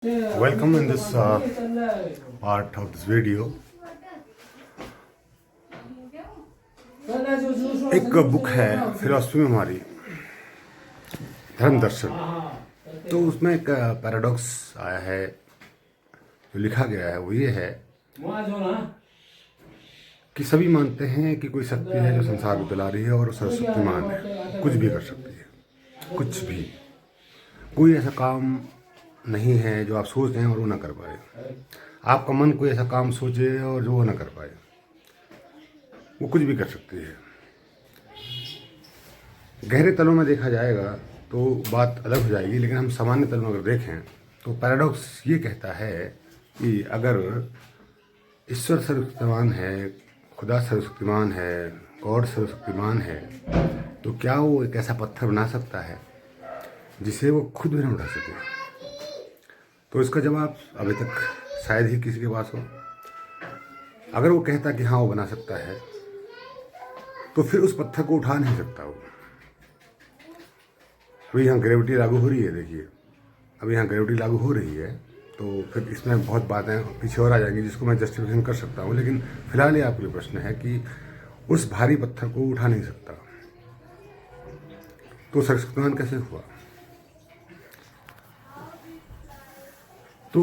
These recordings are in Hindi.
Welcome in this part of this video. एक बुक है फिलॉसफी में हमारी धर्म दर्शन। तो उसमें एक पैराडॉक्स आया है, जो लिखा गया है वो ये है कि सभी मानते हैं कि कोई शक्ति है जो संसार को चला रही है और सर्वशक्तिमान है, कुछ भी कर सकती है, कुछ भी। कोई ऐसा काम नहीं है जो आप सोचते हैं और वो ना कर पाए। आपका मन कोई ऐसा काम सोचे और जो वो ना कर पाए, वो कुछ भी कर सकती है। गहरे तलों में देखा जाएगा तो बात अलग हो जाएगी, लेकिन हम सामान्य तल में अगर देखें तो पैराडॉक्स ये कहता है कि अगर ईश्वर सर्वशक्तिमान है, खुदा सर्वशक्तिमान है, गॉड सर्वशक्तिमान है, तो क्या वो एक ऐसा पत्थर बना सकता है जिसे वो खुद भी ना उठा सके? तो इसका जवाब अभी तक शायद ही किसी के पास हो। अगर वो कहता कि हाँ वो बना सकता है, तो फिर उस पत्थर को उठा नहीं सकता वो। अभी यहाँ ग्रेविटी लागू हो रही है, देखिए अभी यहाँ ग्रेविटी लागू हो रही है, तो फिर इसमें बहुत बातें पीछे और आ जाएंगी जिसको मैं जस्टिफिकेशन कर सकता हूँ। लेकिन फिलहाल ये आपके लिए प्रश्न है कि उस भारी पत्थर को उठा नहीं सकता, तो सर्वशक्तिमान कैसे हुआ? तो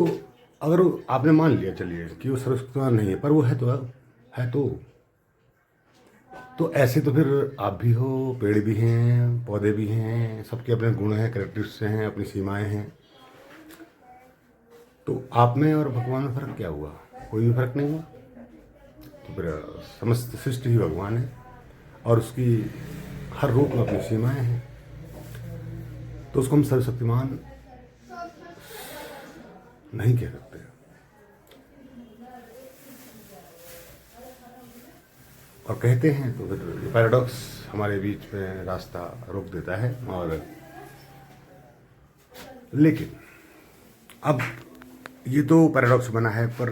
अगर आपने मान लिया, चलिए कि वो सर्वशक्तिमान नहीं है, पर वो है तो ऐसे तो फिर आप भी हो, पेड़ भी हैं, पौधे भी हैं, सबके अपने गुण हैं, कैरेक्टरिस्टिक्स हैं, अपनी सीमाएं हैं। तो आप में और भगवान में फर्क क्या हुआ? कोई भी फर्क नहीं हुआ। तो फिर समस्त सृष्टि ही भगवान है और उसकी हर रूप में अपनी सीमाएं हैं, तो उसको हम सर्वशक्तिमान नहीं कह सकते। और कहते हैं तो फिर पैराडॉक्स हमारे बीच में रास्ता रोक देता है। और लेकिन अब ये तो पैराडॉक्स बना है, पर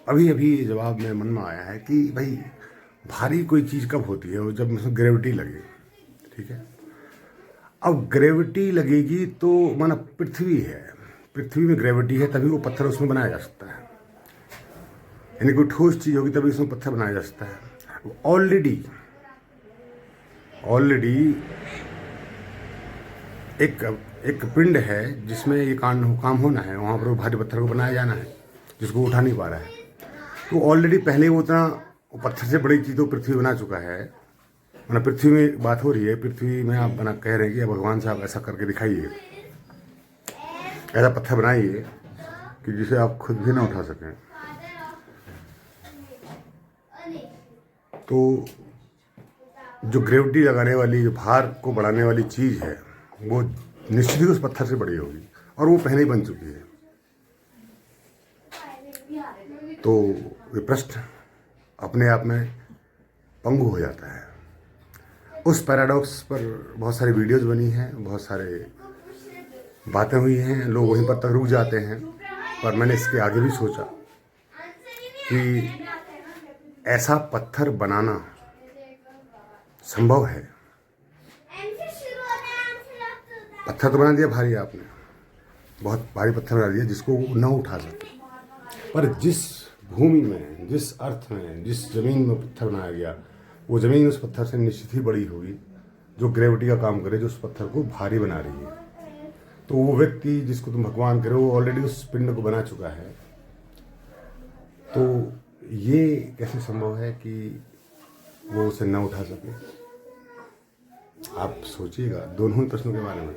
अभी अभी जवाब मेरे मन में आया है कि भाई भारी कोई चीज़ कब होती है? वो जब उसमें ग्रेविटी लगे, ठीक है। अब ग्रेविटी लगेगी तो माना पृथ्वी है, पृथ्वी में ग्रेविटी है, तभी वो पत्थर उसमें बनाया जा सकता है। यानी कोई ठोस चीज़ होगी तभी उसमें पत्थर बनाया जा सकता है। ऑलरेडी एक पिंड है जिसमें ये काम होना है, वहाँ पर वो भारी पत्थर को बनाया जाना है, जिसको उठा नहीं पा रहा है। तो ऑलरेडी पहले वो उतना पत्थर से बड़ी चीज़ तो पृथ्वी बना चुका है। मतलब पृथ्वी में बात हो रही है, पृथ्वी में आप बना कह रहे हैं कि भगवान साहब ऐसा करके दिखाइए, ऐसा पत्थर बनाइए कि जिसे आप खुद भी ना उठा सकें। तो जो ग्रेविटी लगाने वाली, जो भार को बढ़ाने वाली चीज़ है, वो निश्चित ही उस पत्थर से बड़ी होगी, और वो पहले ही बन चुकी है। तो ये प्रश्न अपने आप में पंगु हो जाता है। उस पैराडॉक्स पर बहुत सारी वीडियोज़ बनी हैं, बहुत सारे बातें हुई हैं, लोग वहीं पर तक रुक जाते हैं। पर मैंने इसके आगे भी सोचा कि ऐसा पत्थर बनाना संभव है। पत्थर तो बना दिया भारी, आपने बहुत भारी पत्थर बना दिया जिसको वो न उठा सके। पर जिस भूमि में, जिस अर्थ में, जिस जमीन में पत्थर बनाया गया, वो जमीन उस पत्थर से निश्चित ही बड़ी होगी, जो ग्रेविटी का काम करे, जो उस पत्थर को भारी बना रही है। तो वो व्यक्ति जिसको तुम भगवान करो, वो ऑलरेडी उस पिंड को बना चुका है। तो ये कैसे संभव है कि वो उसे न उठा सके? आप सोचिएगा दोनों ही प्रश्नों के बारे में।